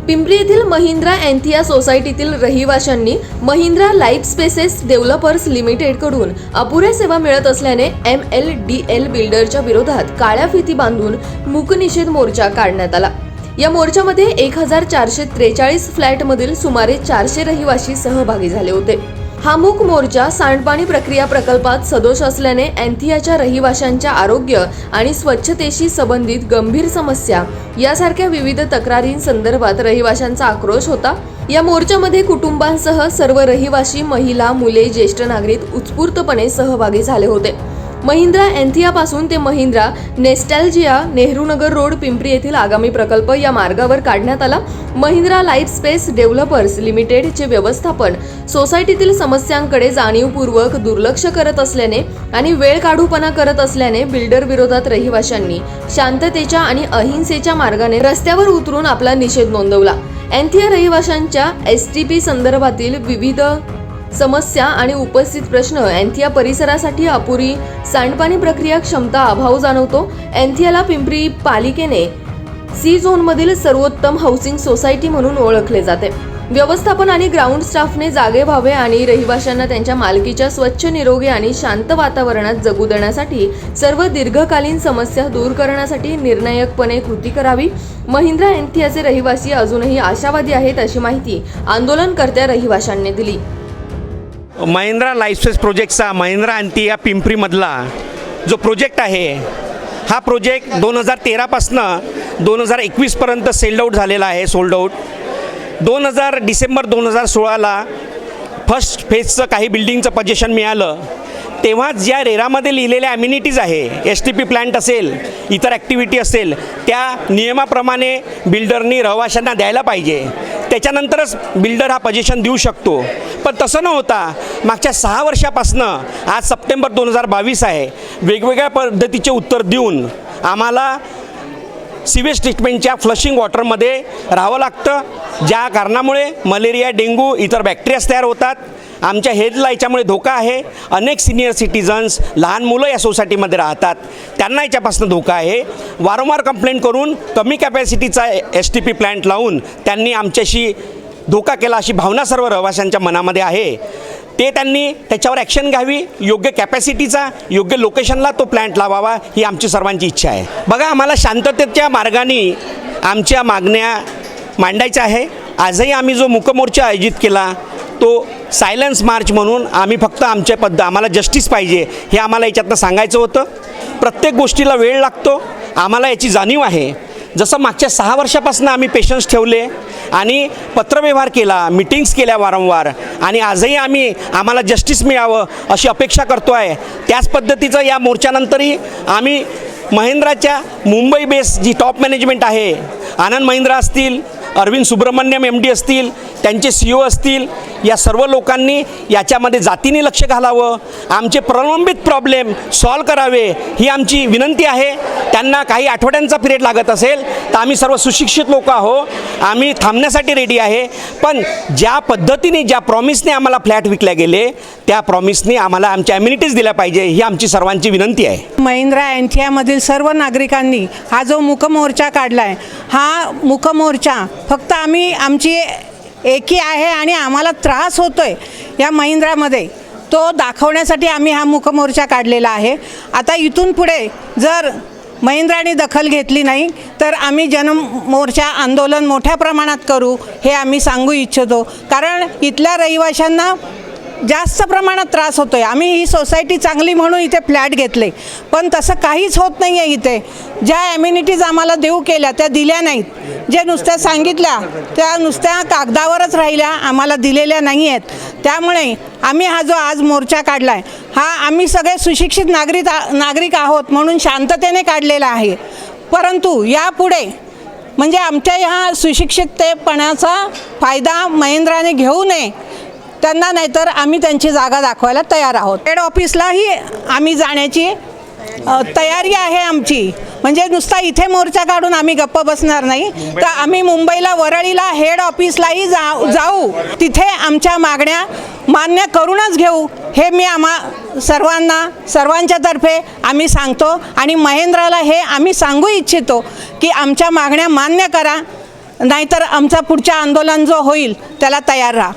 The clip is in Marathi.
पिंपरी येथील महिंद्रा एन्थिया सोसायटीतील रहिवाशांनी महिंद्रा लाईफ स्पेसेस डेव्हलपर्स लिमिटेडकडून अपुऱ्या सेवा मिळत असल्याने MLDL बिल्डरच्या विरोधात काळ्या फिती बांधून मूक निषेध मोर्चा काढण्यात आला। या मोर्चामध्ये 1443 फ्लॅटमधील सुमारे 400 रहिवासी सहभागी झाले होते। हा मूक मोर्चा सांडपाणी प्रक्रिया प्रकल्पात सदोष असल्याने एन्थियाच्या रहिवाशांच्या आरोग्य आणि स्वच्छतेशी संबंधित गंभीर समस्या यासारख्या विविध तक्रारींसंदर्भात रहिवाशांचा आक्रोश होता। या मोर्चामध्ये कुटुंबांसह सर्व रहिवासी, महिला, मुले, ज्येष्ठ नागरिक उत्स्फूर्तपणे सहभागी झाले होते। महिंद्रा एन्थिया पासून ते महिंद्रा नेस्टॅल्जिया नेहरूनगर रोड पिंपरी येथील आगामी प्रकल्प या मार्गावर काढण्यात आला। महिंद्रा लाईफ स्पेस डेव्हलपर्स लिमिटेडचे व्यवस्थापन सोसायटीतील समस्यांकडे जाणीवपूर्वक दुर्लक्ष करत असल्याने आणि वेळ काढूपणा करत असल्याने बिल्डर विरोधात रहिवाशांनी शांततेच्या आणि अहिंसेच्या मार्गाने रस्त्यावर उतरून आपला निषेध नोंदवला। एन्थिया रहिवाशांच्या STP संदर्भातील विविध समस्या आणि उपस्थित प्रश्न एन्थिया परिसरासाठी अपुरी सांडपाणी प्रक्रिया क्षमता अभाव जाणवतो। एन्थियाला पिंपरी पालिकेने C झोनमधील सर्वोत्तम हाऊसिंग सोसायटी म्हणून ओळखले जाते। व्यवस्थापन आणि ग्राउंड स्टाफने जागे व्हावे आणि रहिवाशांना त्यांच्या मालकीच्या स्वच्छ, निरोगी आणि शांत वातावरणात जगू देण्यासाठी सर्व दीर्घकालीन समस्या दूर करण्यासाठी निर्णायकपणे कृती करावी। महिंद्रा एन्थियाचे रहिवासी अजूनही आशावादी आहेत अशी माहिती आंदोलनकर्त्या रहिवाशांनी दिली। महिंद्रा लाईफ स्पेस प्रोजेक्टचा महिंद्रा एन्थिया पिंपरीमधला जो प्रोजेक्ट आहे, हा प्रोजेक्ट 2013 पासनं 2021 पर्यंत सेल्ड आउट झालेला आहे, सोल्ड आउट। डिसेंबर 2016ला फर्स्ट फेजचं काही बिल्डिंगचं पोझिशन मिळालं, तेव्हा ज्या रेरामध्ये लिहिलेल्या ॲम्युनिटीज आहे, STP प्लांट असेल, इतर ॲक्टिव्हिटी असेल, त्या नियमाप्रमाणे बिल्डरनी रहिवाशांना द्यायला पाहिजे, त्याच्यानंतरच बिल्डर हा पोझिशन देऊ शकतो। पण तसं न होता मागच्या 6 वर्षापासनं आज सप्टेंबर 2022 आहे, वेगवेगळ्या पद्धतीचे उत्तर देऊन आम्हाला सिवेज ट्रीटमेंटच्या फ्लशिंग वॉटरमध्ये राहावं लागतं, ज्या कारणामुळे मलेरिया, डेंग्यू, इतर बॅक्टेरियाज तयार होतात। आमच्या हेल्थला याच्यामुळे धोका आहे। अनेक सिनियर सिटीजन्स, लहान मुलं या सोसायटीमध्ये राहतात, त्यांना याच्यापासून धोका आहे। वारंवार कंप्लेंट करून कमी कॅपॅसिटीचा STP प्लांट लावून त्यांनी आमच्याशी धोका केला अशी भावना सर्व रहिवाशांच्या मनामध्ये आहे। त्यांनी त्याच्यावर ॲक्शन घ्यावी, योग्य कॅपॅसिटीचा, योग्य लोकेशनला तो प्लांट लावावा, ही आमची सर्वांची इच्छा आहे। बघा, आम्हाला शांततेच्या मार्गाने आमच्या मागण्या मांडायच्या आहे। आजही आम्ही जो मूकमोर्चा आयोजित केला तो सायलन्स मार्च म्हणून आम्ही फक्त आम्हाला जस्टिस पाहिजे हे आम्हाला याच्यातनं सांगायचं होतं। प्रत्येक गोष्टीला वेळ लागतो, आम्हाला याची जाणीव आहे। जसं मागच्या 6 वर्षापासून आम्ही पेशन्स ठेवले आणि पत्रव्यवहार केला, मीटिंग्स केल्या वारंवार, आणि आजही आम्हाला जस्टिस मिळावं अशी अपेक्षा करतो आहे। त्याच पद्धतीचं या मोर्चानंतरही आम्ही महिंद्राच्या मुंबई बेस जी टॉप मॅनेजमेंट आहे, आनंद महिंद्रा असतील, अरविंद सुब्रमण्यम MD असतील, त्यांचे CEO असतील, या सर्व लोकांनी याच्यामध्ये जातीने लक्ष घालावं, आमचे प्रलंबित प्रॉब्लेम सॉल्व करावे ही आमची विनंती आहे। त्यांना काही आठवड्यांचा पिरियड लागत असेल तर आम्ही सर्व सुशिक्षित लोक आहोत, आम्ही थांबण्यासाठी रेडी आहे। पण ज्या पद्धतीने, ज्या प्रॉमिसने आम्हाला फ्लॅट विकले गेले, त्या प्रॉमिसने आम्हाला आमच्या ॲम्युनिटीज दिल्या पाहिजे ही आमची सर्वांची विनंती आहे। महिंद्रा एन्थियामधील सर्व नागरिकांनी हा जो मूकमोर्चा काढला आहे, हा मूकमोर्चा फक्त आमची एकी आहे आणि आम्हाला त्रास होतोय या महिंद्रामध्ये, तो दाखवण्यासाठी आम्ही हा मूकमोर्चा काढलेला आहे। आता इथून पुढे जर महिंद्राने दखल घेतली नाही तर आम्ही जनमोर्चा आंदोलन मोठ्या प्रमाणात करू हे आम्ही सांगू इच्छितो, कारण इथल्या रहिवाशांना जास्त प्रमाणात त्रास होतोय। आम्ही ही सोसायटी चांगली म्हणून इथे फ्लॅट घेतले, पण तसं काहीच होत नाही आहे। इथे ज्या ॲम्युनिटीज आम्हाला देऊ केल्या त्या दिल्या नाहीत, जे नुसत्या सांगितल्या त्या नुसत्या कागदावरच राहिल्या, आम्हाला दिलेल्या नाही आहेत। त्यामुळे आम्ही हा जो आज मोर्चा काढला आहे, हा आम्ही सगळे सुशिक्षित नागरिक आहोत म्हणून शांततेने काढलेला आहे। परंतु यापुढे म्हणजे आमच्या ह्या सुशिक्षितपणाचा फायदा महिंद्राने घेऊ नये त्यांना, नाहीतर आम्ही त्यांची जागा दाखवायला तयार आहोत। हेड ऑफिसलाही आम्ही जाण्याची तयारी आहे आमची, म्हणजे नुसता इथे मोर्चा काढून आम्ही गप्प बसणार नाही, तर आम्ही मुंबईला, वरळीला हेड ऑफिसलाही जाऊ, तिथे आमच्या मागण्या मान्य करूनच घेऊ हे मी सर्वांच्या तर्फे आम्ही सांगतो। आणि महिंद्राला हे आम्ही सांगू इच्छितो की आमच्या मागण्या मान्य करा, नाहीतर आमचा पुढच्या आंदोलन जो होईल त्याला तयार राहा.